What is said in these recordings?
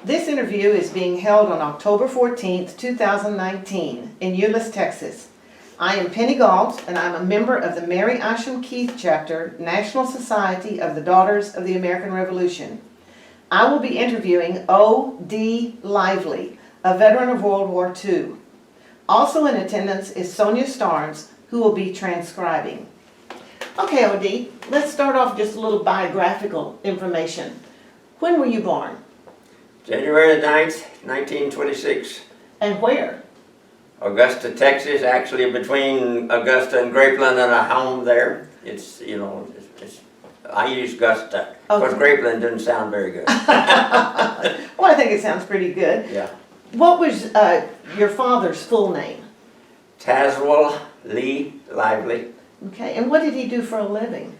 This interview is being held on October 14th, 2019 in Euless, Texas. I am Penny Galt, and I'm a member of the Mary Isham Keith Chapter, National Society of the Daughters of the American Revolution. I will be interviewing O.D. Lively, a veteran of World War II. Also in attendance is Sonia Starnes, who will be transcribing. Okay, O.D., let's start off just a little biographical information. When were you born? January 9th, 1926. And where? Augusta, Texas, actually between Augusta and Grapeland, and a home there. It's, I use Augusta, because Grapeland didn't sound very good. Well, I think it sounds pretty good. Yeah. What was your father's full name? Tazewell Lee Lively. Okay, and what did he do for a living?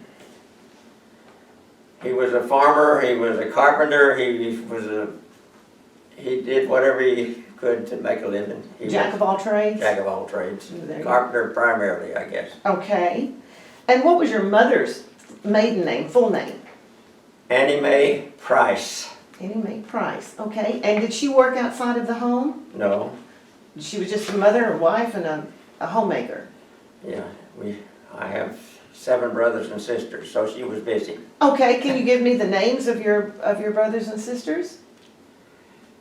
He was a farmer, he was a carpenter, he did whatever he could to make a living. Jack of all trades? Jack of all trades. Carpenter primarily, I guess. Okay. And what was your mother's maiden name, full name? Annie Mae Price. Annie Mae Price, okay. And did she work outside of the home? No. She was just a mother, a wife, and a homemaker? Yeah, I have 7 brothers and sisters, so she was busy. Okay, can you give me the names of your brothers and sisters?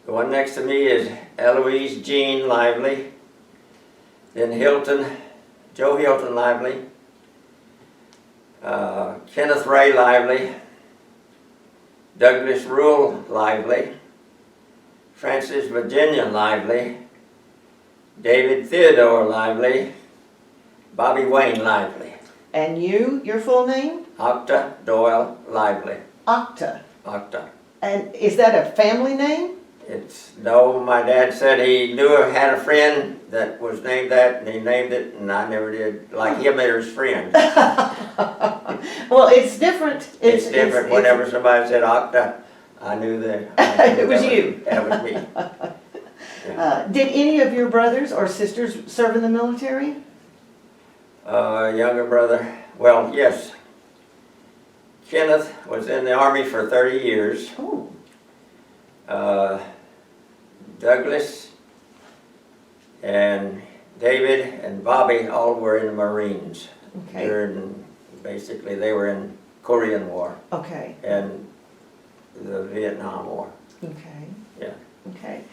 The one next to me is Eloise Jean Lively, then Joe Hilton Lively, Kenneth Ray Lively, Douglas Rule Lively, Francis Virginia Lively, David Theodore Lively, Bobby Wayne Lively. And your full name? Octa Doyle Lively. Octa. Octa. And is that a family name? No, my dad said he had a friend that was named that, and he named it, and I never did like him or his friend. Well, it's different. It's different. Whenever somebody said Octa, I knew that. It was you. That was me. Yeah. Did any of your brothers or sisters serve in the military? Younger brother, well, yes. Kenneth was in the Army for 30 years. Oh. Douglas and David and Bobby all were in the Marines. Okay. Basically, they were in Korean War. Okay. And the Vietnam War. Okay. Yeah. Okay.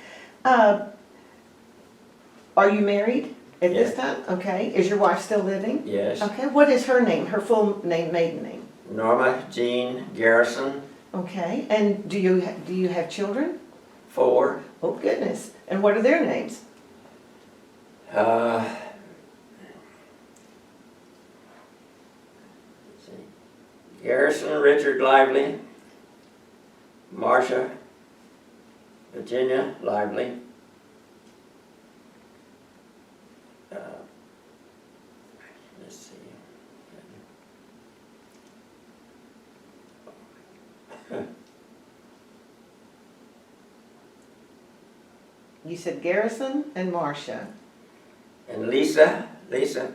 Are you married at this Yes. time? Okay. Is your wife still living? Yes. Okay. What is her name? Her full name, maiden name? Norma Jean Garrison. Okay. And do you have children? 4. Oh goodness. And what are their names? Let's see. Garrison Richard Lively. Marcia Virginia Lively. Let's see. You said Garrison and Marcia. And Lisa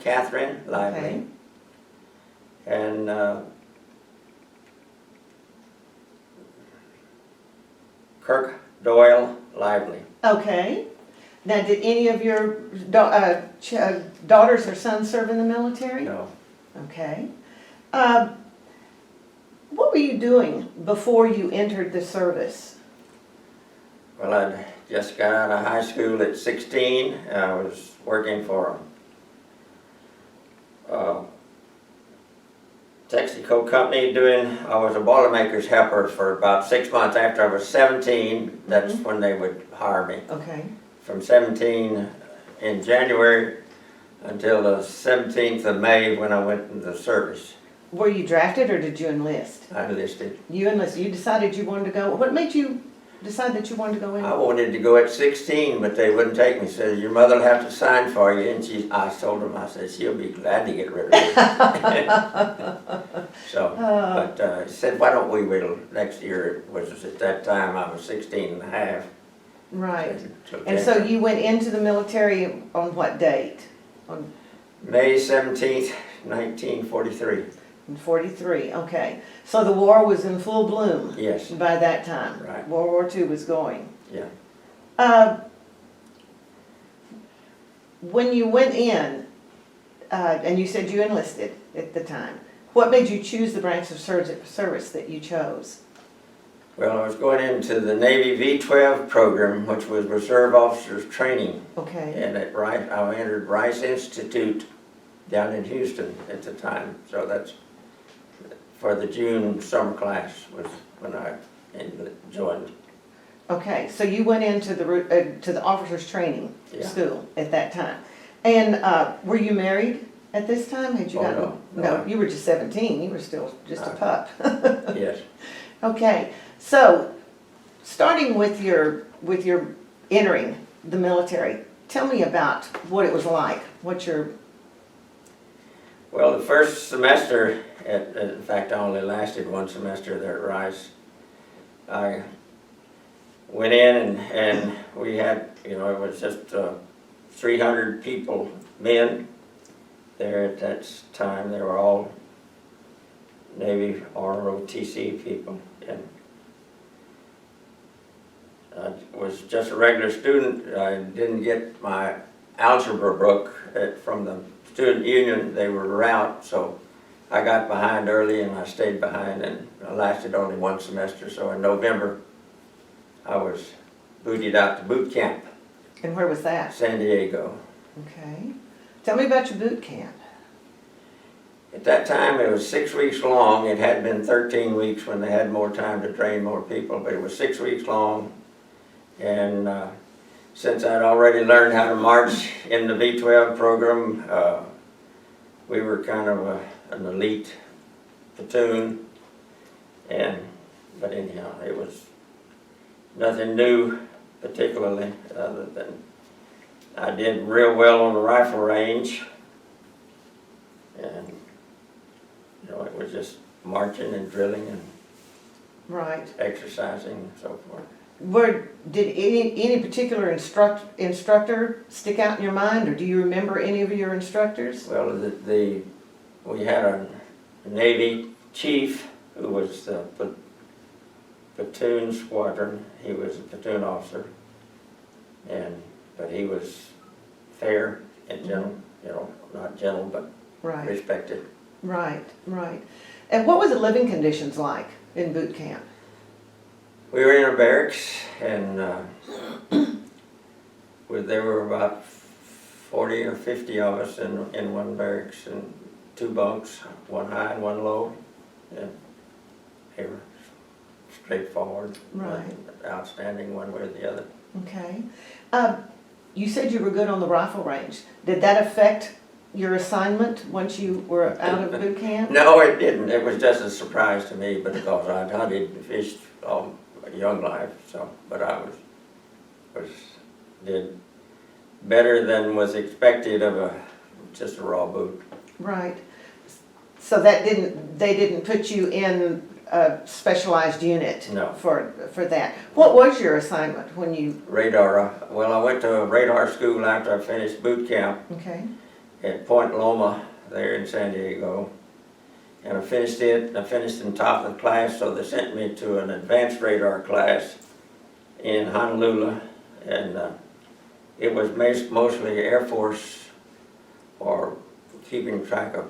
Catherine Lively. Okay. And Kirk Doyle Lively. Okay. Now, did any of your daughters or sons serve in the military? No. Okay. What were you doing before you entered the service? Well, I just got out of high school at 16. I was working for a Texaco company I was a Boilermaker's helper for about 6 months after I was 17. That's when they would hire me. Okay. From 17 in January until the 17th of May when I went into the service. Were you drafted or did you enlist? I enlisted. You enlisted. You decided you wanted to go. What made you decide that you wanted to go in? I wanted to go at 16, but they wouldn't take me. Said, your mother will have to sign for you. And I told them, I said, she'll be glad to get rid of me. But he said, why don't we wait till next year? It was at that time I was 16 and a half. Right. So And so you went into the military on what date? On May 17th, 1943. In 43, okay. So the war was in full bloom Yes, by that time. Right. World War II was going. yeah. When you went in, and you said you enlisted at the time, what made you choose the branch of service that you chose? Well, I was going into the Navy V-12 program, which was Reserve Officers Training. Okay, And at Rice, I entered Rice Institute down in Houston at the time. So that's for the June summer class was when I joined. okay. So you went into the officers training Yeah. school at that time. And were you married at this time? Had you Oh, gotten? no. No, you were just 17. You were still just a pup. Yes. Okay, so starting with your entering the military, tell me about what it was like. What's your Well, the first semester, in fact, I only lasted one semester there at Rice. I went in and we had, it was just 300 people, men there at that time. They were all Navy ROTC people. And I was just a regular student. I didn't get my algebra book from the student union. They were out, so I got behind early and I stayed behind, and I lasted only one semester. So in November, I was booted out to boot camp, and where was that? San Diego. Okay, tell me about your boot camp. At that time, it was 6 weeks long. It had been 13 weeks when they had more time to train more people, but it was 6 weeks long. And since I'd already learned how to march in the V-12 program, we were kind of an elite platoon. But anyhow, it was nothing new particularly, other than I did real well on the rifle range. And it was just marching and drilling and Right. exercising and so forth. Did any particular instructor stick out in your mind, or do you remember any of your instructors? Well, we had a Navy chief who was the platoon squadron. He was a platoon officer, but he was fair and gentle. Not gentle, but Right, respected. right, right. And what was the living conditions like in boot camp? We were in a barracks, and there were about 40 or 50 of us in one barracks, and 2 bunks, one high and one low. And they were straightforward, Right. outstanding one way or the other. Okay. You said you were good on the rifle range. Did that affect your assignment once you were out of boot camp? No, it didn't. It was just a surprise to me because I'd hunted and fished all my young life. But I did better than was expected of just a raw boot. Right. So they didn't put you in a specialized unit? No. For that. What was your assignment when you? Radar. Well, I went to radar school after I finished boot camp Okay. at Point Loma there in San Diego. And I finished it. I finished in top of the class, so they sent me to an advanced radar class in Honolulu. And it was mostly Air Force, or keeping track of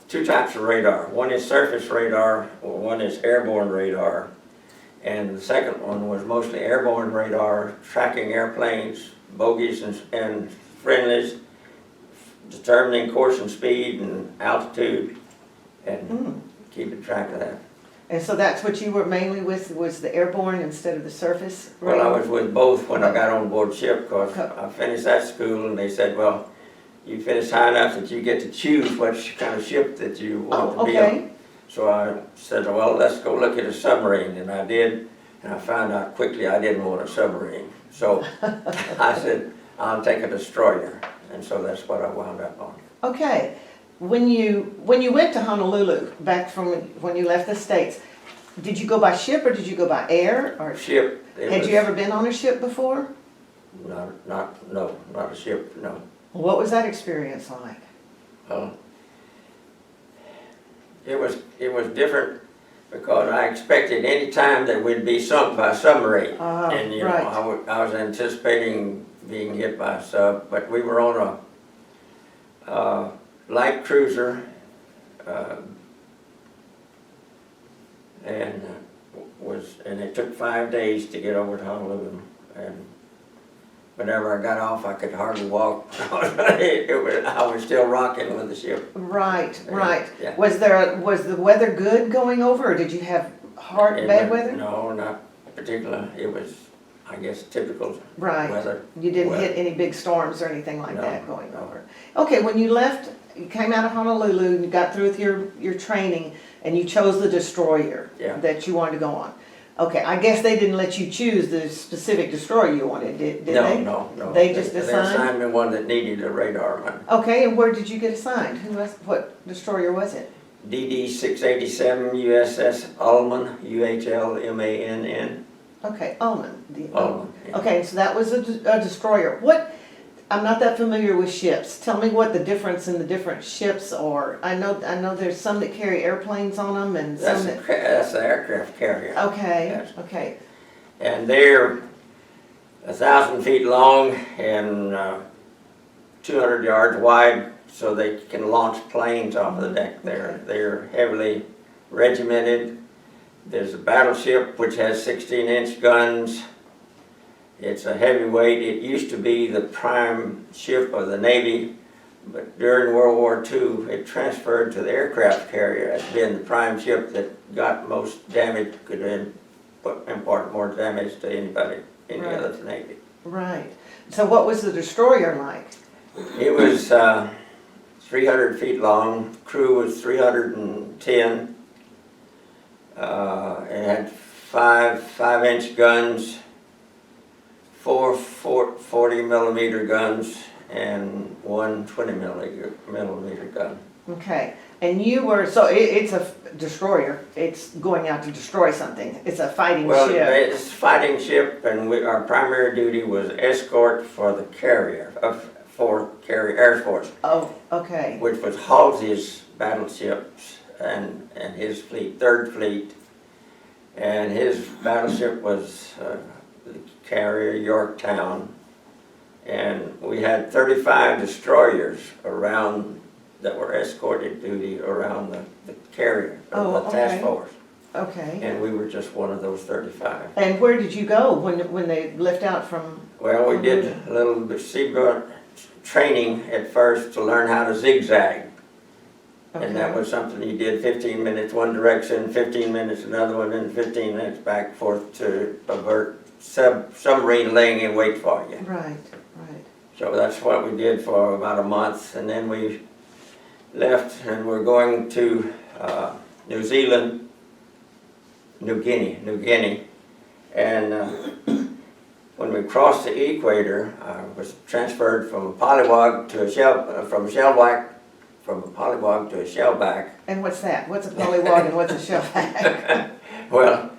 2 types of radar. One is surface radar, one is airborne radar. And the second one was mostly airborne radar, tracking airplanes, bogies and friendlies, determining course and speed and altitude, and keeping track of that. And so that's what you were mainly with, was the airborne instead of the surface Well, radar? I was with both when I got on board ship, because I finished that school and they said, well, you finished high enough that you get to choose what kind of ship that you want to be on. So I said, well, let's go look at a submarine, and I did, and I found out quickly I didn't want a submarine. So I said, I'll take a destroyer, and so that's what I wound up on. Okay. When you went to Honolulu, back from when you left the States, did you go by ship or did you go by air? Or Ship. had you ever been on a ship before? Not a ship, no. What was that experience like? Well, it was different because I expected any time that we'd be sunk by a submarine. And, you know, right. I was anticipating being hit by a sub, but we were on a light cruiser, and it took 5 days to get over to Honolulu. And whenever I got off, I could hardly walk. I was still rocking with the ship. Right, right. Yeah. Was the weather good going over, or did you have bad weather? No, not particular. It was, I guess, typical Right. weather. You didn't weather. hit any big storms or anything like No, that going no. over? Okay, when you left, you came out of Honolulu and you got through with your training and you chose the destroyer Yeah. that you wanted to go on. Okay, I guess they didn't let you choose the specific destroyer you wanted, did they? No. They just They assigned? assigned me one that needed a radar one. Okay, and where did you get assigned? What destroyer was it? DD 687 USS Ullman, UHLMANN. Okay, Ullman. Ullman, yeah. Okay, so that was a destroyer. I'm not that familiar with ships. Tell me what the difference in the different ships are. I know there's some that carry airplanes on them and some that. That's the aircraft carrier. Okay, Yes. okay, And they're 1,000 feet long and 200 yards wide, so they can launch planes off the deck there. They're heavily regimented. There's a battleship which has 16-inch guns. It's a heavyweight. It used to be the prime ship of the Navy, but during World War II, it transferred to the aircraft carrier as being the prime ship that got most damage, could impart more damage to anybody, any Right. other Navy. right. So what was the destroyer like? It was 300 feet long. Crew was 310. It had five inch guns, four 40 millimeter guns, and one 20 millimeter gun. Okay, and you were, so it's a destroyer. It's going out to destroy something. It's a fighting Well, ship. it's a fighting ship, and our primary duty was escort for the carrier, for Carrier Air Force, Oh, okay, which was Halsey's battleships and his fleet, Third Fleet, and his battleship was the carrier Yorktown, and we had 35 destroyers around that were escorted duty around the carrier, Oh, the task okay. force, okay. and we were just one of those 35. And where did you go when they left out from? Well, we did a little seabird training at first to learn how to zigzag. And that Okay. was something you did 15 minutes one direction, 15 minutes another one, and 15 minutes back and forth to avert submarine laying in wait for you. Right, right. So that's what we did for about a month, and then we left and we're going to New Zealand, New Guinea. And when we crossed the equator, I was transferred from a polywog to a polywog to a shellback. And what's that? What's a polywog and what's a shellback? Well,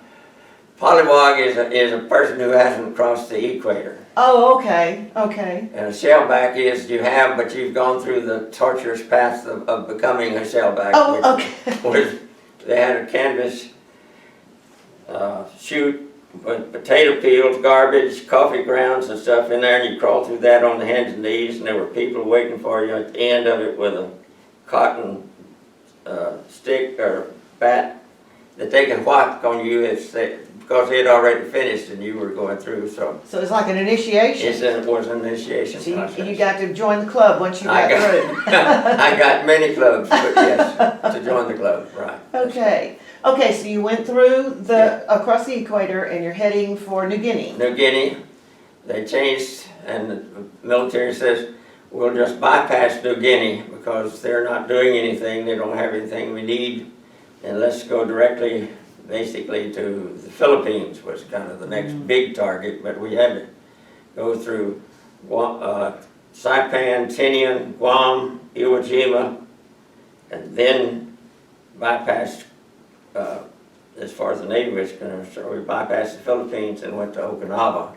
polywog is a person who hasn't crossed the equator. Oh, okay, okay. And a shellback is but you've gone through the torturous path of becoming a shellback. Oh, which they had a canvas chute with potato peels, garbage, coffee grounds and stuff in there, and you crawl through that on the hands and knees, and there were people waiting for you at the end of it with a cotton stick or bat that they can whack on you because they had already finished and you were going through. So it's like an initiation. it was an initiation So process. you got to join the club once you got through. I got many clubs, but yes, to join the club, right. Okay. Okay, so you went through across the equator and you're heading for New Guinea. New Guinea, they changed, and the military says, we'll just bypass New Guinea because they're not doing anything, they don't have anything we need, and let's go directly, basically, to the Philippines was kind of the next big target, but we had to go through Saipan, Tinian, Guam, Iwo Jima, and then bypass as far as the Navy was concerned, so we bypassed the Philippines and went to Okinawa.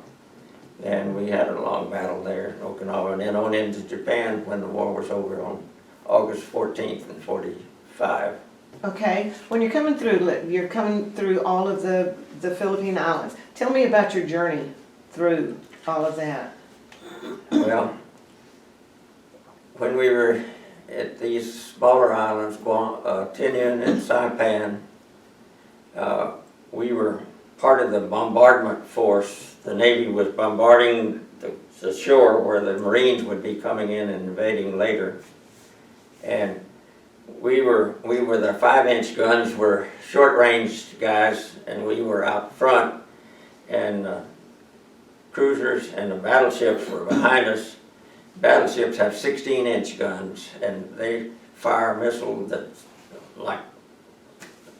And we had a long battle there in Okinawa, and then on into Japan when the war was over on August 14th in 45. Okay, when you're coming through all of the Philippine Islands. Tell me about your journey through all of that. Well, when we were at these smaller islands, Tinian and Saipan, we were part of the bombardment force. The Navy was bombarding the shore where the Marines would be coming in and invading later. And we were the 5-inch guns were short-range guys, and we were out front, and cruisers and the battleships were behind us. Battleships have 16-inch guns, and they fire a missile that, like,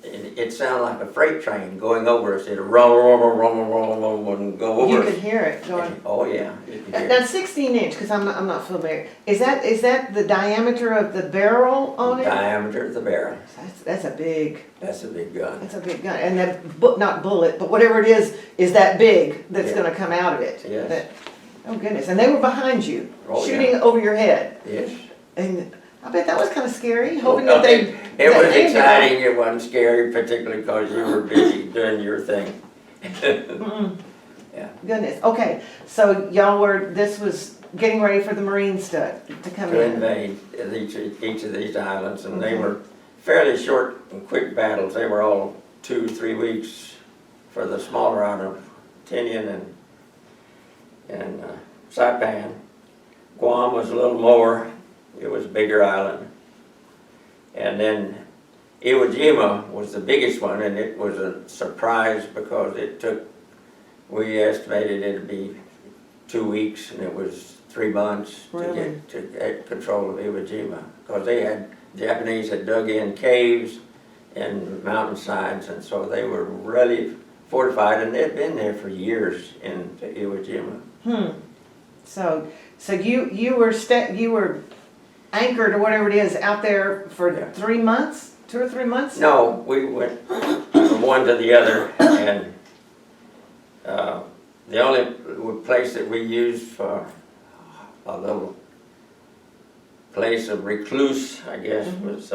it sounded like a freight train going over us. It'd roll, and go over You us. could hear it going. Oh yeah, you could hear it. That's 16-inch, because I'm not familiar. Is that the diameter of the barrel on it? Diameter of the barrel. That's a big. That's a big gun. That's a big gun, and that not bullet, but whatever it is that big that's Yeah. going to come out of it. Yes. Oh goodness! And they were behind you, Oh, shooting yeah. over your head, Yes. and I bet that was kind of scary. Hoping Well, that they. It was aimed exciting. It wasn't scary, particularly because you were busy doing your thing. Yeah. Goodness. Okay, so y'all were. This was getting ready for the Marines to come To in. invade each of these islands, and they Okay. were fairly short and quick battles. They were all 2-3 weeks for the smaller island of Tinian and Saipan. Guam was a little more. It was a bigger island. And then Iwo Jima was the biggest one, and it was a surprise because we estimated it'd be 2 weeks, and it was 3 months Really? to get control of Iwo Jima. Because Japanese had dug in caves and mountainsides, and so they were really fortified, and they'd been there for years in Iwo Jima. So you were anchored or whatever it is out there for Yeah. 3 months, 2 or 3 months. No, we went from one to the other, and the only place that we used for a little place of recluse, I guess, was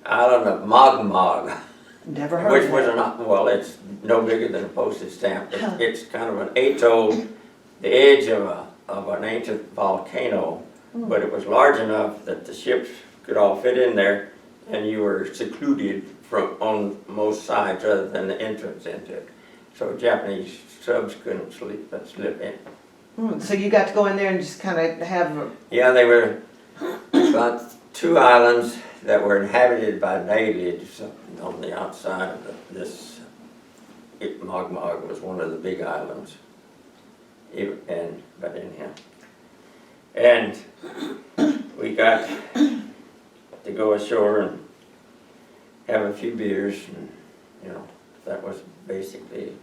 island of Mogmog, Never heard which of was that. well, it's no bigger than a postage stamp. Huh. It's kind of an atoll, the edge of an ancient volcano, but it was large enough that the ships could all fit in there, and you were secluded on most sides other than the entrance into it. So Japanese subs couldn't slip in. So you got to go in there and just kind of have. Yeah, they were about 2 islands that were inhabited by natives on the outside of this. Mogmog was one of the big islands. But anyhow. And we got to go ashore and have a few beers, and that was basically.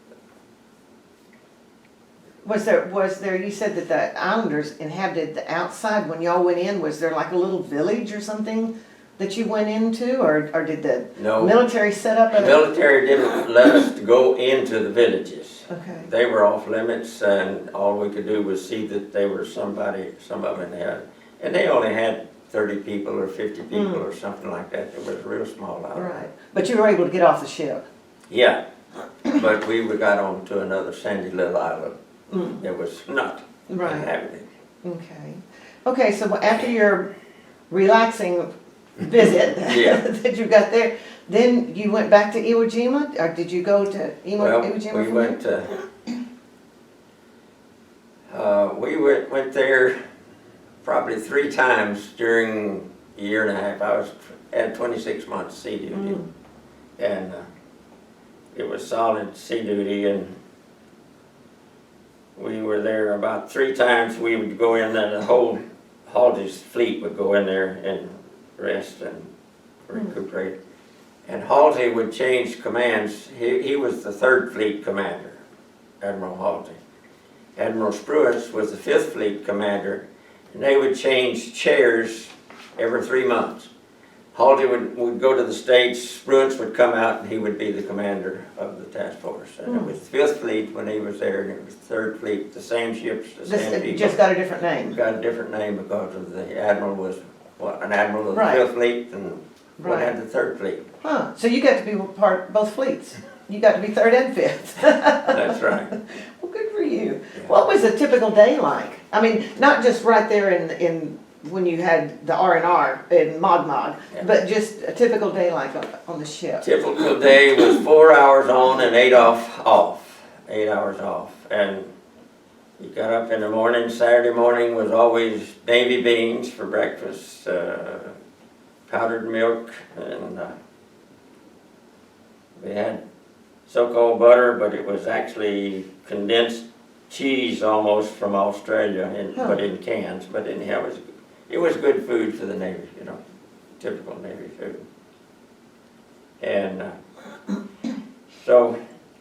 Was there? You said that the islanders inhabited the outside. When y'all went in, was there like a little village or something that you went into, or did the No. military set up? The military didn't let us go into the villages. Okay. They were off limits, and all we could do was see that they were some of them had, and they only had 30 people or 50 people or something like that. It was a real small island. Right. But you were able to get off the ship. Yeah, but we got on to another sandy little island. It was not Right. inhabited. Okay. Okay. So after your relaxing visit Yeah. that you got there, then you went back to Iwo Jima, or did you go to Iwo Jima? We from went. there? We went there probably 3 times during a year and a half. I had 26 months sea duty, and it was solid sea duty, and we were there about 3 times. We would go in, and the whole Halsey's fleet would go in there and rest and recuperate. And Halsey would change commands. He was the 3rd Fleet commander, Admiral Halsey. Admiral Spruance was the 5th Fleet commander, and they would change chairs every 3 months. Halsey would go to the States, Spruance would come out, and he would be the commander of the task force. And it was 5th Fleet when he was there, and it was 3rd Fleet, the same ships, the same people. Just got a different name. Got a different name because of the admiral was an admiral of the Right. 5th Fleet, and One Right. had the third fleet. Huh, so you got to be both fleets. You got to be third and fifth. That's right. Well, good for you. Yeah. What was a typical day like? I mean, not just right there in when you had the R&R in Mogmog, Yeah. but just a typical day like on the ship. Typical day was 4 hours on and 8 off. 8 hours off. And you got up in the morning. Saturday morning was always navy beans for breakfast, powdered milk, and we had so-called butter, but it was actually condensed cheese almost from Australia, but in cans. But anyhow, it was good food for the Navy, you know, typical Navy food. And so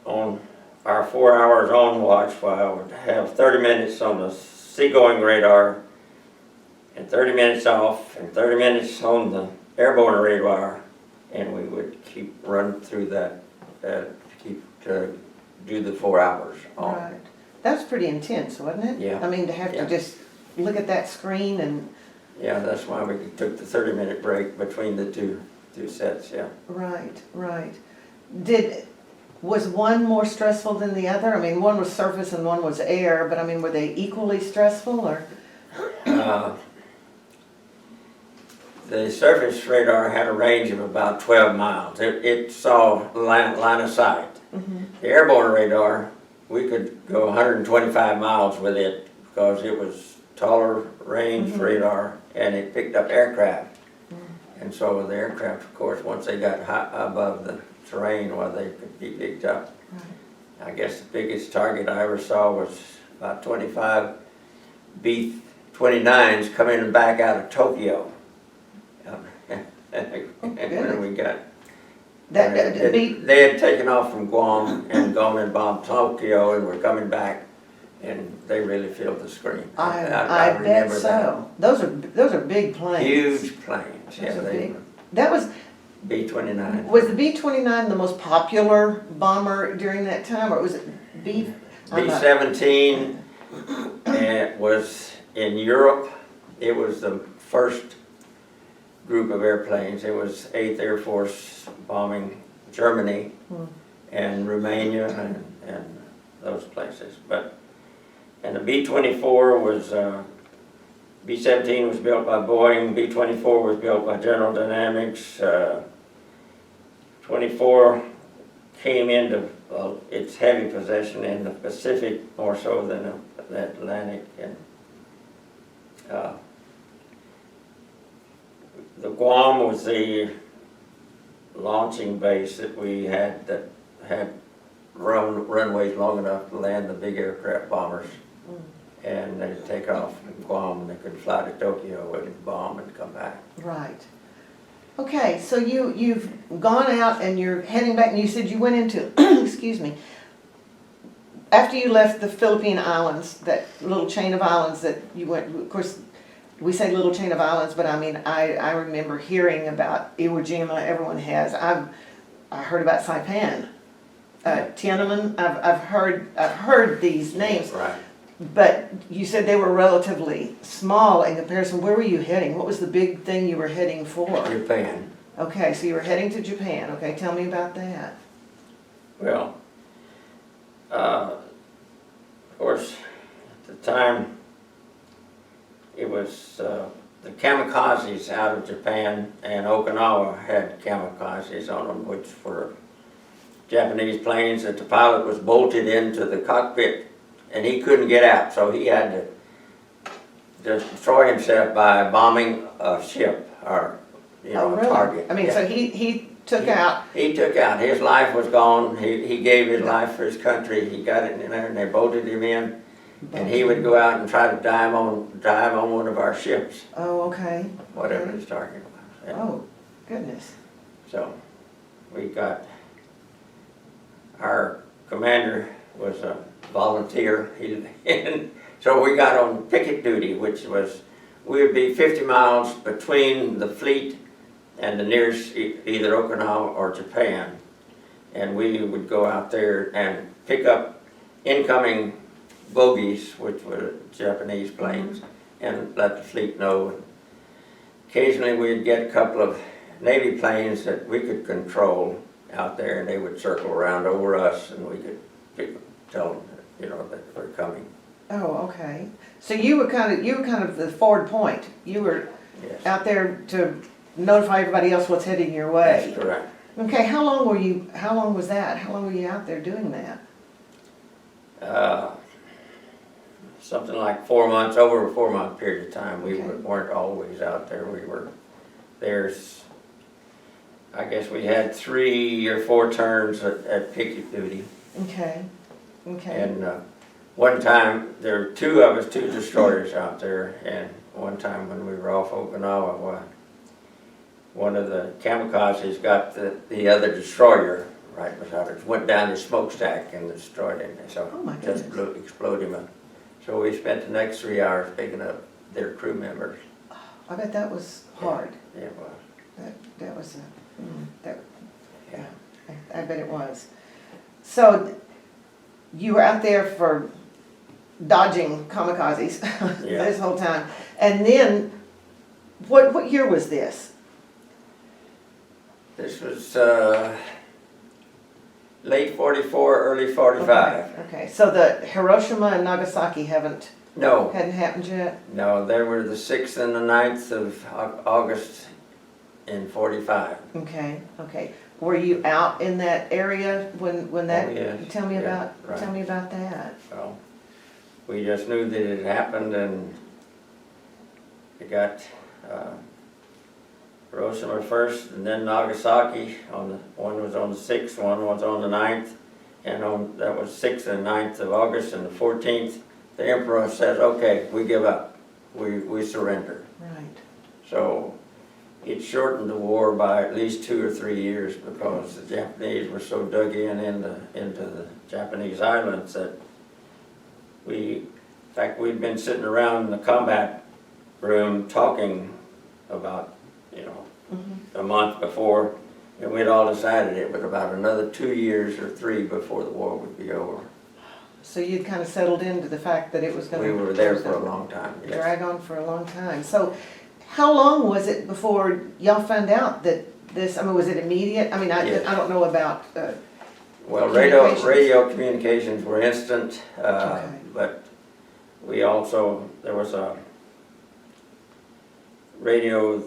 on our 4 hours on watch, I would have 30 minutes on the seagoing radar, and 30 minutes off, and 30 minutes on the airborne radar, and we would keep running through that, do the 4 hours on. Right. That was pretty intense, wasn't it? Yeah. I mean, to have Yeah. to just look at that screen and, Yeah, that's why we took the 30-minute break between the two sets, yeah. right, right. Was one more stressful than the other? I mean, one was surface and one was air, but I mean, were they equally stressful or? The surface radar had a range of about 12 miles. It saw line of sight. The airborne radar, we could go 125 miles with it because it was taller range radar and it picked up aircraft. And so the aircraft, of course, once they got high above the terrain, well, they could be picked up. I guess the biggest target I ever saw was about 25 B-29s coming back out of Tokyo. When we got, they had taken off from Guam and gone and bombed Tokyo and were coming back, and they really filled the screen. I bet remember so. Those are big that. planes. Huge planes, Those yeah, are they big. were. That was B-29. Was the B-29 the most popular bomber during that time, or was it B? B-17 was in Europe. It was the first group of airplanes. It was 8th Air Force bombing Germany and Romania and those places. And the B-24 was, B-17 was built by Boeing, B-24 was built by General Dynamics. 24 came into its heavy possession in the Pacific more so than the Atlantic. And the Guam was the launching base that we had that had runways long enough to land the big aircraft bombers. And they'd take off from Guam and they could fly to Tokyo and bomb and come back. Right. Okay, so you've gone out and you're heading back, and you said you went into, excuse me, after you left the Philippine Islands, that little chain of islands that you went, of course, we say little chain of islands, but I mean, I remember hearing about Iwo Jima, everyone has. I heard about Saipan, Tiananmen, I've heard these names. Right. But you said they were relatively small in comparison. Where were you heading? What was the big thing you were heading for? Japan. Okay, so you were heading to Japan. Okay, tell me about that. Well, of course, at the time, it was the kamikazes out of Japan, and Okinawa had kamikazes on them, which were Japanese planes that the pilot was bolted into the cockpit and he couldn't get out, so he had to destroy himself by bombing a ship or, a target. I mean, yeah. so he took out. He took out. His life was gone. He gave his life for his country. He got it in there, and they bolted him in. And he would go out and try to dive on one of our ships. Oh, okay. Whatever Okay. his target was. And Oh, goodness. so we got, our commander was a volunteer, and so we got on picket duty, which was, we would be 50 miles between the fleet and the nearest, either Okinawa or Japan, and we would go out there and pick up incoming bogies, which were Japanese planes, and let the fleet know. Occasionally we'd get a couple of Navy planes that we could control out there, and they would circle around over us, and we could tell them, that they're coming. Oh, okay. So you were kind of the forward point. You were Yes, out there to notify everybody else what's heading your way. that's correct. Okay, how long was that? How long were you out there doing that? Something like 4 months, over a 4-month period of time. We Okay. weren't always out there. We were, I guess we had 3 or 4 turns at picket duty. Okay, okay. And one time, there were 2 of us, 2 destroyers out there, and one time when we were off Okinawa, one of the kamikazes got the other destroyer right beside us, went down the smokestack and destroyed him. So Oh my just exploded him. So we spent the next 3 hours picking up their crew members. I bet that was hard. Yeah, it was. That was Yeah. I bet it was. So you were out there for dodging kamikazes Yeah. this whole time, and then what year was this? This was late 44, early 45. Okay, so the Hiroshima and Nagasaki hadn't happened yet. No, they were the 6th and the 9th of August in 45. Okay. Were you out in that area when that? Oh, yes. Tell me Yeah, about that. Well, we just knew that it happened, and it got Hiroshima first, and then Nagasaki. One was on the 6th, one was on the 9th, and that was 6th and 9th of August, and the 14th, the Emperor says, "Okay, we give up, we surrender." Right. So it shortened the war by at least 2 or 3 years, because the Japanese were so dug into the Japanese islands that in fact, we'd been sitting around in the combat room talking about, a month before, and we'd all decided it was about another 2 years or 3 before the war would be over. So you'd kind of settled into the fact that it was going to. We were there for a long time. Yes. Drag on for a long time. So how long was it before y'all found out that this, was it immediate? Yes. I don't know about, Well, communications. radio communications were instant, Okay. but there was a radio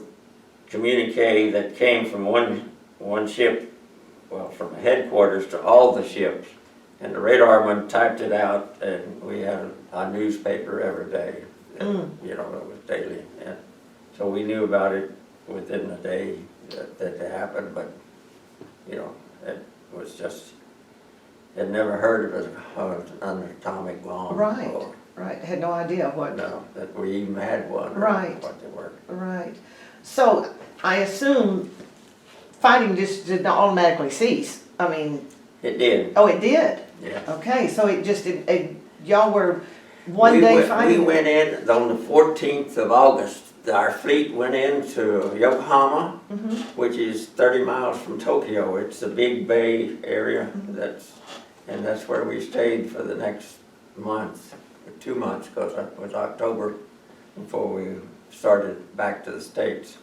communique that came from one ship, from headquarters to all the ships, and the radarman typed it out, and we had a newspaper every day, it was daily, and so we knew about it within a day that it happened, but, it was just, had never heard of an atomic bomb. Right. before. right, had no idea what. No, that we even had one. Or Right. what they were. Right. So I assume fighting just did not automatically cease. It did, Oh, it did? yeah. Okay, so y'all were one day fighting? We went in on the 14th of August. Our fleet went into Yokohama, which is 30 miles from Tokyo. It's the big bay area. That's where we stayed for the next month, 2 months, because it was October before we started back to the States.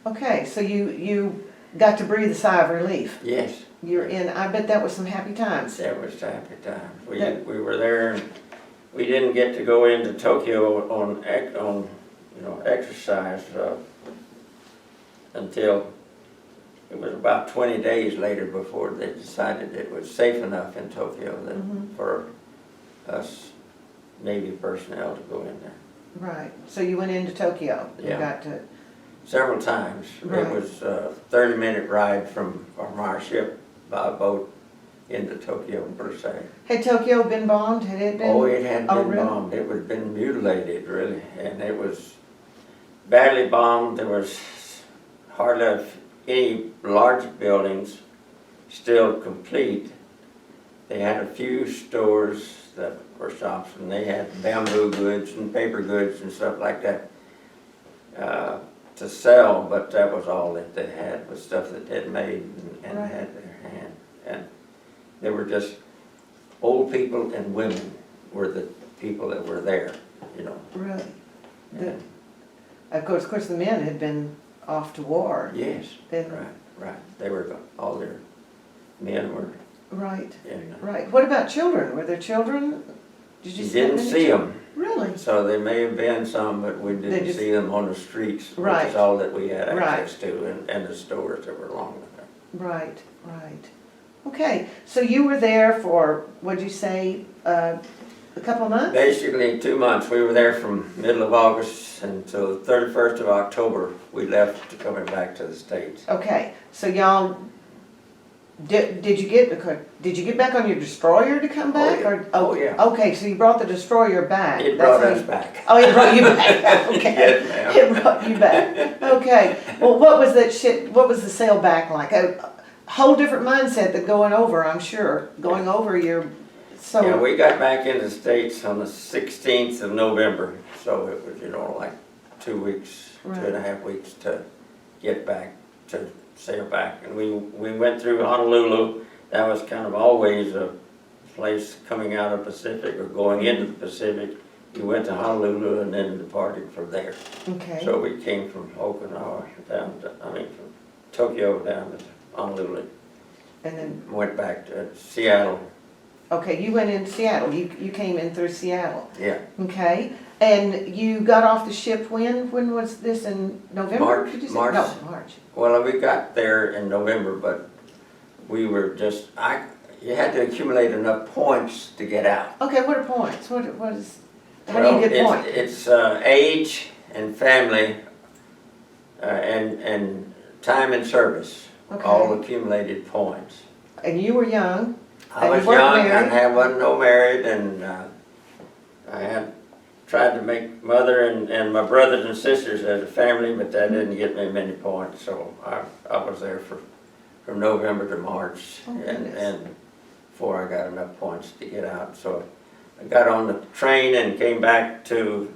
Okay, so you got to breathe a sigh of relief. Yes. I bet that was some happy times. That was happy times. We were there, and we didn't get to go into Tokyo on exercise until it was about 20 days later before they decided it was safe enough in Tokyo for us Navy personnel to go in there. Right, so you went into Tokyo. You Yeah. got to, Several times. Right. It was a 30-minute ride from our ship by boat into Tokyo per se. had Tokyo been bombed? Had it been? Oh, it had Oh, been really? bombed. It had been mutilated, really, and it was badly bombed. There was hardly any large buildings still complete. They had a few stores that were shops, and they had bamboo goods and paper goods and stuff like that to sell, but that was all that they had, was stuff that they'd made and Right. had their hand. And they were just old people and women were the people that were there, Really? And Of course, the men had been off to war. Yes, And- right. They were, all their men were Right, in. right. What about children? Were there children? Did you You see that didn't many see children? them, Really? so there may have been some, but we They didn't just- see them on the streets, which Right. is all that we had Right. access to, and the stores that were along with it. Right, right. Okay, so you were there for, what'd you say, a couple of months? Basically, 2 months. We were there from middle of August until the 31st of October. We left coming back to the States. Okay, so y'all, did you get back on your destroyer to come back? yeah. Or Oh, yeah. Okay, so you brought the destroyer back. It That's brought how us you- back. Oh, it brought you back, okay. Yes, ma'am. It brought you back, okay. Well, what was what was the sail back like? A whole different mindset than going over, I'm sure. Going over your, so. Yeah, we got back into the States on the 16th of November, so it was, like 2 weeks, Right. 2.5 weeks to get back, to sail back. And we went through Honolulu. That was kind of always a place coming out of Pacific or going into the Pacific. We went to Honolulu and then departed from there. Okay. So we came from Okinawa from Tokyo down to Honolulu. And then, Went back to Seattle. okay, you went into Seattle. You came in through Seattle. Yeah, Okay. And you got off the ship when? When was this, in November? March, Did you say? March. No, March. well, we got there in November, but we were just, you had to accumulate enough points to get out. Okay, what are points? What is, how do you get Well, points? It's age and family and time and service, all Okay. accumulated points. And you were young. I And was you weren't young, married? I wasn't no married, and I had tried to make mother and my brothers and sisters as a family, but that didn't get me many points, so I was there from November to March, Oh, and goodness. before I got enough points to get out. So I got on the train and came back to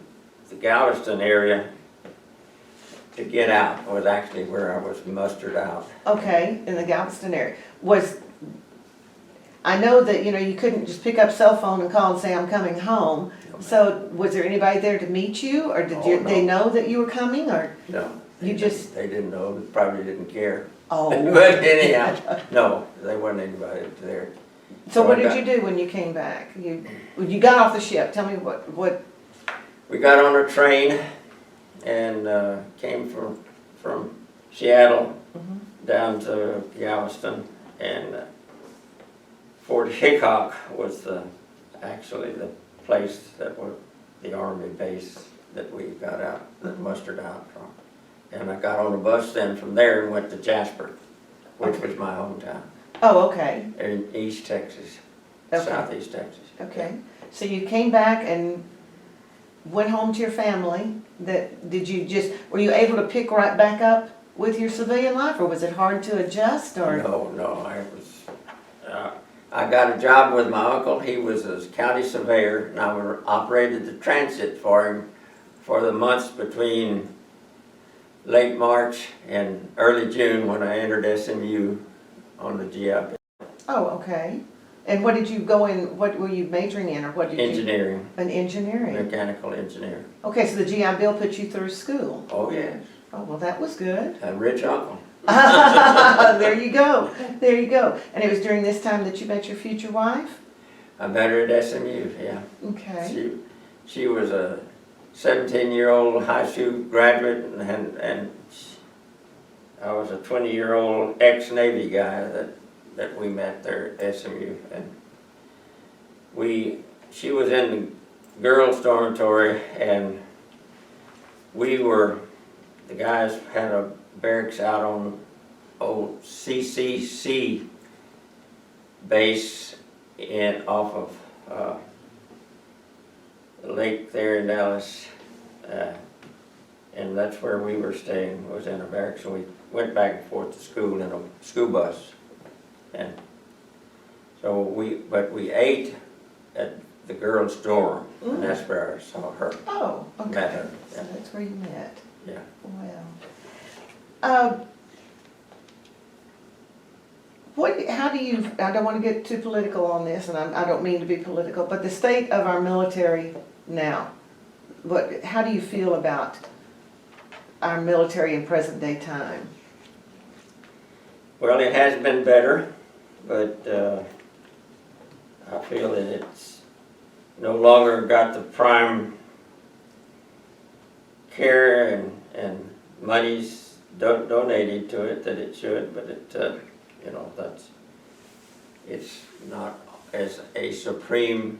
the Galveston area to get out. Was actually where I was mustered out. Okay, in the Galveston area. I know that, you couldn't just pick up cell phone and call and say, I'm coming home. So was there anybody there to meet you, or did Oh, no. they know that you were coming, or? No, You just- they didn't know. They probably didn't care. Oh. But anyhow, no, there wasn't anybody there. So what I did got- you do when you came back? When you got off the ship, tell me what, We got on a train and came from Seattle down to Galveston, and Fort Hickok was actually the place that was the Army base that we got out, that mustered out from. And I got on a bus then from there and went to Jasper, which was my hometown, oh, okay, in East Texas, Okay. Southeast Texas. okay. So you came back and went home to your family. Were you able to pick right back up with your civilian life, or was it hard to adjust, or? No, I got a job with my uncle. He was a county surveyor, and I operated the transit for him for the months between late March and early June when I entered SMU on the GI Bill. Oh, okay. And what did you go in, what were you majoring in, or what did you? Engineering, An engineering. mechanical engineering. Okay, so the GI Bill put you through school. Oh, yes, Oh, well, that was good. a rich uncle. There you go, there you go. And it was during this time that you met your future wife? I met her at SMU, yeah. Okay. She was a 17-year-old high school graduate, and I was a 20-year-old ex-Navy guy that we met there at SMU. And she was in the girls' dormitory, and the guys had a barracks out on old CCC base off of the lake there in Dallas, and that's where we were staying, was in a barracks. So we went back and forth to school in a school bus, and so we ate at the girls' dorm, and that's where I saw her. Oh, okay. Met her, So yeah. that's where you met. Yeah. Well. How do you, I don't want to get too political on this, and I don't mean to be political, but the state of our military now, how do you feel about our military in present day time? Well, it has been better, but I feel that it's no longer got the prime care and monies donated to it that it should, but it, it's not as a supreme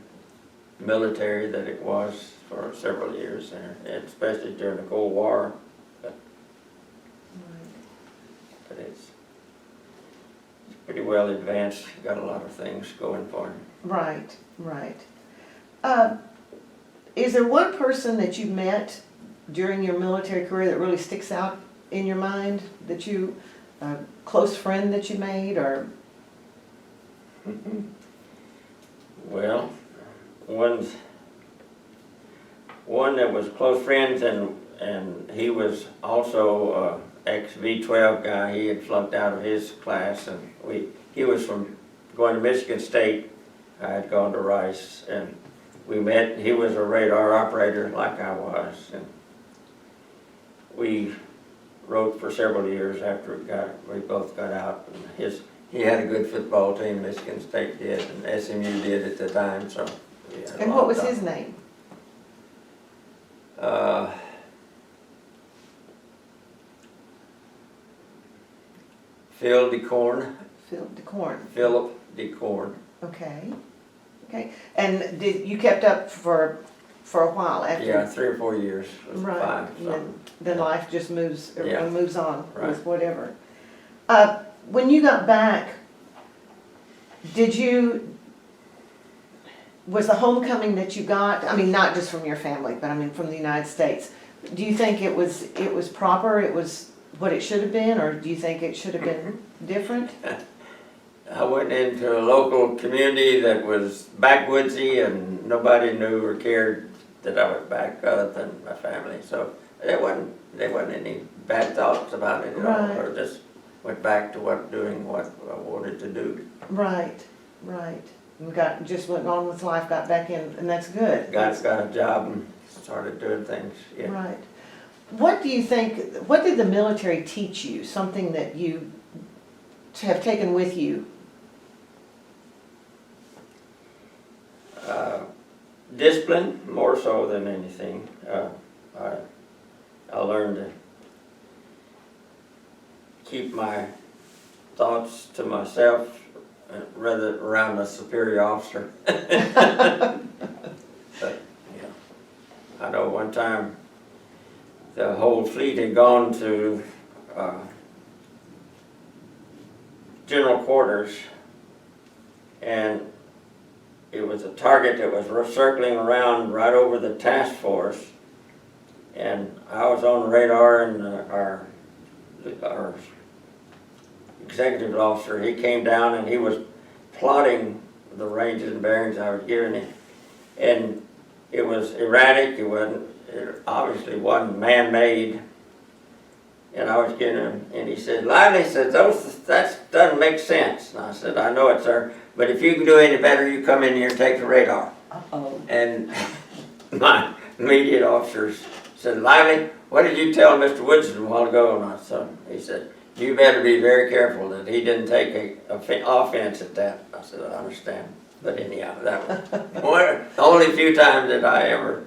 military that it was for several years there, and especially during the Cold War. But it's pretty well advanced, got a lot of things going for it. Right, right. Is there one person that you met during your military career that really sticks out in your mind, that you, a close friend that you made, or? Well, one that was close friends, and he was also ex-V-12 guy. He had flunked out of his class, and he was from going to Michigan State. I had gone to Rice, and we met. He was a radar operator like I was, and we wrote for several years after we both got out. And he had a good football team. Michigan State did, and SMU did at the time. So. And what was his name? Phil DeCorn. Philip DeCorn. Philip DeCorn. Okay. Okay. And did you kept up for a while after? Yeah, 3 or 4 years. Right. 5. So. Then life just moves. Everyone Yeah. moves on Right. with whatever. When you got back, was the homecoming that you got? I mean, not just from your family, but I mean from the United States. Do you think it was proper? It was what it should have been, or do you think it should have been different? I went into a local community that was backwoodsy, and nobody knew or cared that I was back other than my family. So there wasn't any bad thoughts about it at all. Right. Or just went back to doing what I wanted to do. Right, right. We just went on with life, got back in, and that's good. Got a job and started doing things. Yeah. Right. What do you think, what did the military teach you? Something that you have taken with you? Discipline, more so than anything. I learned to keep my thoughts to myself rather around a superior officer. But, yeah. I know one time the whole fleet had gone to general quarters, and it was a target that was circling around right over the task force, and I was on the radar, and our executive officer, he came down and he was plotting the ranges and bearings I was giving him, and it was erratic. It obviously wasn't man-made, and I was getting him, and he said, "Lively," said, that doesn't make sense. And I said, "I know it, sir, but if you can do any better, you come in here and take the radar." Uh-oh. And my immediate officers said, "Lively, what did you tell Mr. Woodson a while ago?" And he said, "You better be very careful that he didn't take an offense at that." I said, "I understand." But anyhow, that was one of the only few times that I ever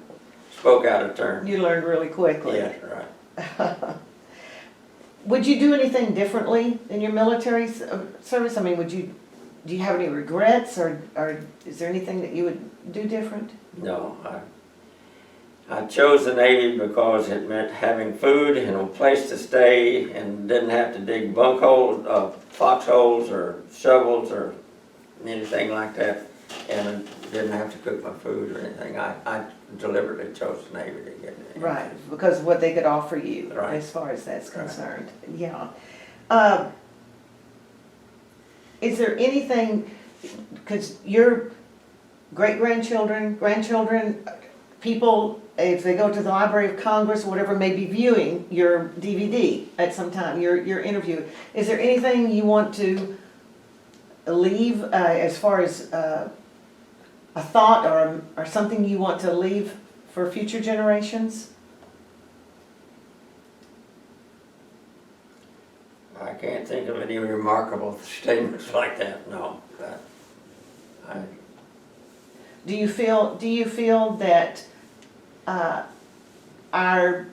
spoke out of turn. You learned really quickly. Yeah, right. Would you do anything differently in your military service? I mean, do you have any regrets, or is there anything that you would do different? No, I chose the Navy because it meant having food and a place to stay, and didn't have to dig bunk holes, foxholes, or shovels, or anything like that, and didn't have to cook my food or anything. I deliberately chose the Navy to get it. Right, because of what they could offer you, Right. as far as that's concerned. Right. Yeah. Is there anything, because your great-grandchildren, grandchildren, people, if they go to the Library of Congress or whatever, may be viewing your DVD at some time, your interview. Is there anything you want to leave as far as a thought or something you want to leave for future generations? I can't think of any remarkable statements like that, no. But Do you feel that our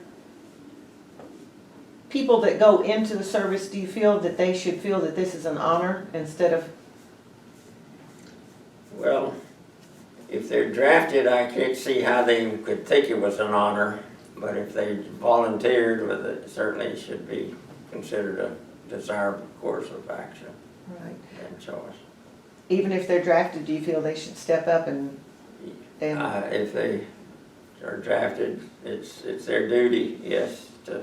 people that go into the service, do you feel that they should feel that this is an honor instead of? well, if they're drafted, I can't see how they could think it was an honor, but if they volunteered with it, certainly it should be considered a desirable course of action Right. and choice. Even if they're drafted, do you feel they should step up and If they are drafted, it's their duty, yes, to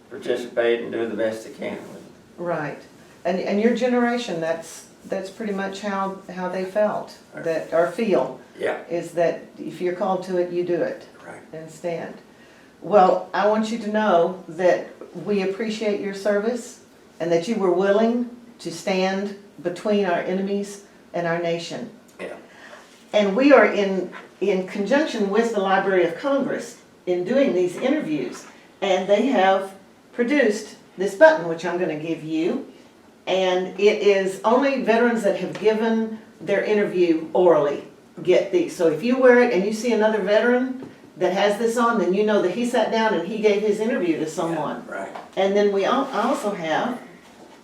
participate and do the best they can with it. right? And your generation, that's pretty much how they felt, that or feel, Yeah, is that if you're called to it, you do it right. and stand. Well, I want you to know that we appreciate your service and that you were willing to stand between our enemies and our nation. Yeah. And we are in conjunction with the Library of Congress in doing these interviews. And they have produced this button, which I'm going to give you. And it is only veterans that have given their interview orally get these. So if you wear it and you see another veteran that has this on, then you know that he sat down and he gave his interview to someone. Yeah, right. And then we also have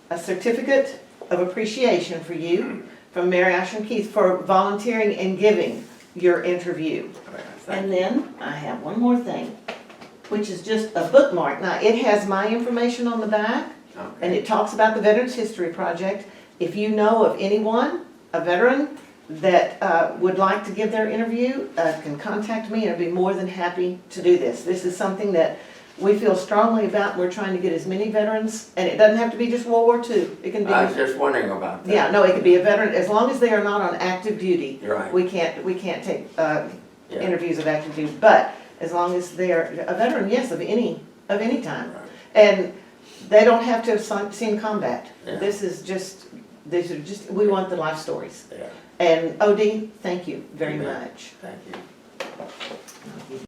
a certificate of appreciation for you from Mary Ashland Keith for volunteering and giving your interview. Right, And then I have one more thing, which is just a bookmark. Now, it has my information on the back, and it talks about the Veterans History Project. If you know of anyone, a veteran, that would like to give their interview, can contact me, and I'd be more than happy to do this. This is something that we feel strongly about. We're trying to get as many veterans, and it doesn't have to be just World War II. It can be. I was just wondering about that. Yeah, no, it could be a veteran, as long as they are not on active duty. You're right. We can't take Yeah. interviews of active duty, but as long as they are a veteran, yes, of any time. Right. And they don't have to have seen combat. Yeah. These are just, we want the life stories. Yeah, And OD, thank you very Amen. much. thank you.